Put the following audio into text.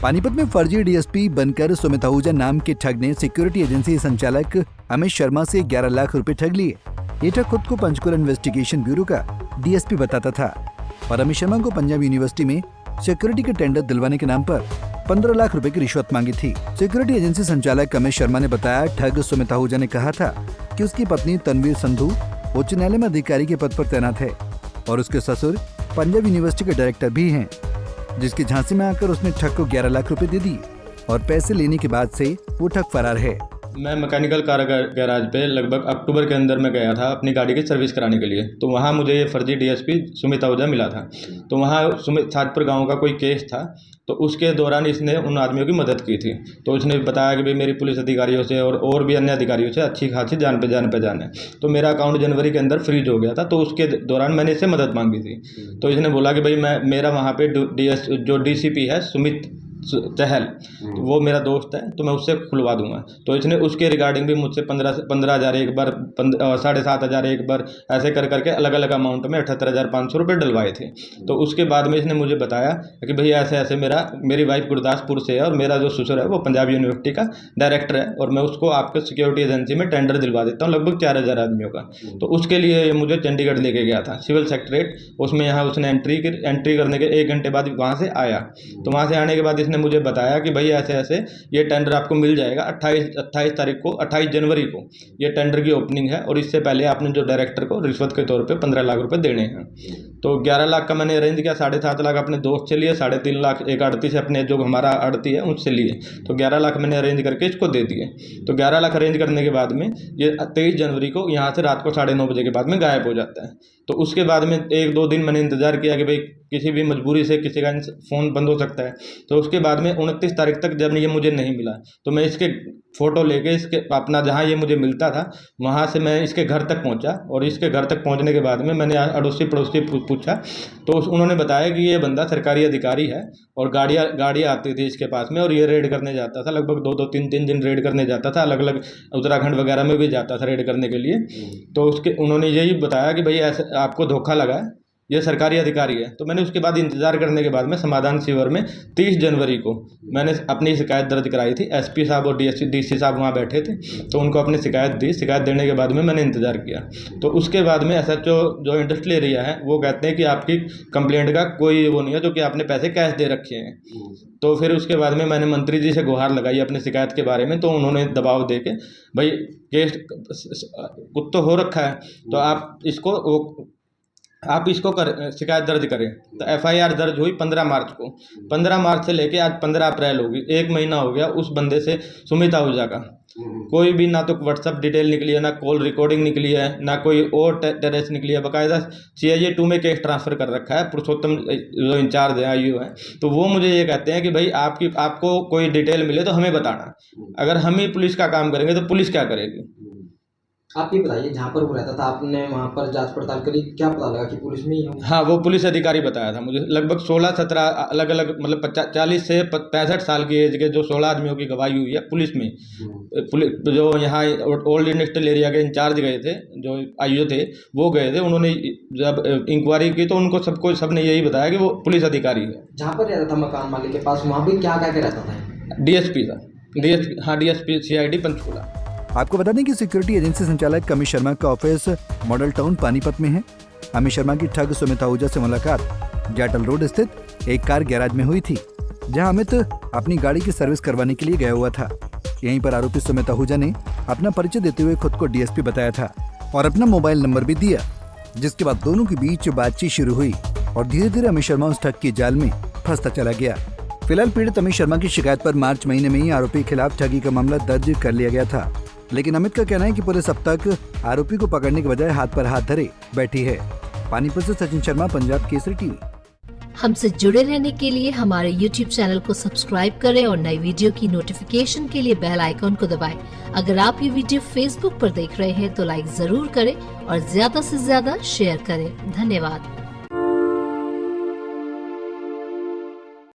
पानीपत में फर्जी डीएसपी बनकर सुमित आहूजा नाम के ठग ने सिक्योरिटी एजेंसी संचालक अमित शर्मा से 11 लाख रुपए ठग लिए। ये ठग खुद को पंचकुला इन्वेस्टिगेशन ब्यूरो का डीएसपी बताता था और अमित शर्मा को पंजाब यूनिवर्सिटी में सिक्योरिटी के टेंडर दिलवाने के नाम पर 15 लाख रुपए की रिश्वत मांगी थी। सिक्योरिटी एजेंसी संचालक अमित शर्मा ने बताया, ठग सुमित आहूजा ने कहा था कि उसकी पत्नी तनवीर संधू उच्च न्यायालय में अधिकारी के पद पर तैनात है और उसके ससुर पंजाब यूनिवर्सिटी के डायरेक्टर भी हैं, जिसकी झांसी में आकर उसने ठग को 11 लाख रुपए दे दिए और पैसे लेने के बाद से वो ठग फरार है। मैं मैकेनिकल कार गैराज पे लगभग अक्टूबर के अंदर में गया था अपनी गाड़ी की सर्विस कराने के लिए। तो वहाँ मुझे ये फर्जी डीएसपी सुमित आहूजा मिला था। तो वहाँ सातपुर गांव का कोई केस था, तो उसके दौरान इसने उन आदमियों की मदद की थी। तो उसने बताया कि भाई मेरी पुलिस अधिकारियों से और भी अन्य अधिकारियों से अच्छी खासी जान पहचान है। तो मेरा अकाउंट जनवरी के अंदर फ्रीज हो गया था, तो उसके दौरान मैंने इससे मदद मांगी थी। तो इसने बोला कि भाई मेरा वहाँ पे जो डीसीपी है सुमित चहल, तो वो मेरा दोस्त है, तो मैं उससे खुलवा दूंगा। तो इसने उसके रिगार्डिंग भी मुझसे 15,000 एक बार, 7,500 एक बार, ऐसे कर करके अलग अलग अमाउंट में 78,500 रुपये डलवाए थे। तो उसके बाद में इसने मुझे बताया कि भैया ऐसे ऐसे मेरी वाइफ गुरदासपुर से है और मेरा जो ससुर है वो पंजाब यूनिवर्सिटी का डायरेक्टर है और मैं उसको आपके सिक्योरिटी एजेंसी में टेंडर दिलवा देता हूँ लगभग 4,000 आदमियों का। तो उसके लिए मुझे चंडीगढ़ लेके गया था सिविल सेक्रेटरेट। उसमें यहाँ उसने एंट्री करने के 1 घंटे बाद वहाँ से आया। तो वहाँ से आने के बाद ने मुझे बताया कि भाई ऐसे ऐसे ये टेंडर आपको मिल जाएगा 28 जनवरी को ये टेंडर की ओपनिंग है और इससे पहले आपने जो डायरेक्टर को रिश्वत के तौर पे 15 लाख रुपए देने हैं। तो 11 लाख का मैंने अरेंज किया, 7.5 लाख अपने दोस्त से लिए, 3.5 लाख एक आड़ती से अपने जो हमारा आड़ती है उनसे लिए। तो 11 लाख मैंने अरेंज करके इसको दे दिए। तो 11 लाख अरेंज करने के बाद में ये 23 जनवरी को यहाँ से रात को 9:30 बजे के बाद में गायब हो जाता है। तो उसके बाद में 1-2 दिन मैंने इंतजार किया कि भाई किसी भी मजबूरी से किसी का फ़ोन बंद हो सकता है। तो उसके बाद में 29 तारीख तक जब ये मुझे नहीं मिला, तो मैं इसके फ़ोटो लेके इसके अपना जहाँ ये मुझे मिलता था वहाँ से मैं इसके घर तक पहुँचा और इसके घर तक पहुँचने के बाद में मैंने अड़ोसी पड़ोसी पूछा, तो उन्होंने बताया कि ये बंदा सरकारी अधिकारी है और गाड़ियाँ आती थी इसके पास में और ये रेड करने जाता था, लगभग 2-2, 3-3 दिन रेड करने जाता था, अलग अलग उत्तराखंड वगैरह में भी जाता था रेड करने के लिए। तो उन्होंने यही बताया कि भाई ऐसे आपको धोखा लगा है, ये सरकारी अधिकारी है। तो मैंने उसके बाद इंतज़ार करने के बाद में समाधान शिविर में 30 जनवरी को मैंने अपनी शिकायत दर्ज कराई थी। एसपी साहब और डीसी साहब वहाँ बैठे थे, तो उनको अपनी शिकायत दी। शिकायत देने के बाद में मैंने इंतज़ार किया। तो उसके बाद में एसएचओ जो इंडस्ट्रियल एरिया है वो कहते हैं कि आपकी कंप्लेंट का कोई वो नहीं है, जो कि आपने पैसे कैश दे रखे हैं। तो फिर उसके बाद में मैंने मंत्री जी से गुहार लगाई अपनी शिकायत के बारे में। तो उन्होंने दबाव दे के भाई केस कुछ तो हो रखा है, तो आप इसको शिकायत दर्ज करें। तो एफआईआर दर्ज हुई 15 मार्च को। 15 मार्च से लेके आज 15 अप्रैल होगी, 1 महीना हो गया। उस बंदे से सुमित आहूजा का कोई भी ना तो व्हाट्सअप डिटेल निकली है, ना कॉल रिकॉर्डिंग निकली है, ना कोई और टेरेस निकली है। बाकायदा CIA 2 में केस ट्रांसफ़र कर रखा है पुरुषोत्तम जो इंचार्ज है IU है। तो वो मुझे ये कहते हैं कि भाई आपको कोई डिटेल मिले तो हमें बताना, अगर हम ही पुलिस का काम करेंगे तो पुलिस क्या करेगी। आप ये बताइए, जहाँ पर वो रहता था आपने वहाँ पर जांच पड़ताल करी, क्या पता लगा कि पुलिस में ही हो? हाँ, वो पुलिस अधिकारी बताया था मुझे। लगभग 16-17 अलग अलग, मतलब 40 से 65 साल की एज के जो 16 आदमियों की गवाही हुई है पुलिस में। पुलिस जो यहाँ ओल्ड इंडस्ट्रियल एरिया के इंचार्ज गए थे, जो IO थे, वो गए थे। उन्होंने जब इंक्वायरी की तो उनको सबने यही बताया कि वो पुलिस अधिकारी है। जहाँ पर रहता था मकान मालिक के पास, वहाँ भी क्या क्या रहता था? DSP था, DSP CID पंचकुला। आपको बता दें कि सिक्योरिटी एजेंसी संचालक अमित शर्मा का ऑफिस मॉडल टाउन पानीपत में है। अमित शर्मा की ठग सुमित आहूजा से मुलाकात जाटल रोड स्थित एक कार गैराज में हुई थी, जहां अमित अपनी गाड़ी की सर्विस करवाने के लिए गया हुआ था। यहीं पर आरोपी सुमित आहूजा ने अपना परिचय देते हुए खुद को DSP बताया था और अपना मोबाइल नंबर भी दिया, जिसके बाद दोनों के बीच बातचीत शुरू हुई और धीरे धीरे अमित शर्मा उस ठग की जाल में फंसता चला गया। फिलहाल पीड़ित अमित शर्मा की शिकायत पर मार्च महीने में ही आरोपी के खिलाफ ठगी का मामला दर्ज कर लिया गया था, लेकिन अमित का कहना है कि पुलिस अब तक आरोपी को पकड़ने के बजाय हाथ पर हाथ धरे बैठी है। पानीपत से सचिन शर्मा, पंजाब केसरी टीवी। हमसे जुड़े रहने के लिए हमारे YouTube चैनल को सब्सक्राइब करें और नई वीडियो की नोटिफिकेशन के लिए बेल आइकॉन को दबाएं। अगर आप ये वीडियो Facebook पर देख रहे हैं तो लाइक जरूर करें और ज्यादा से ज्यादा शेयर करें। धन्यवाद।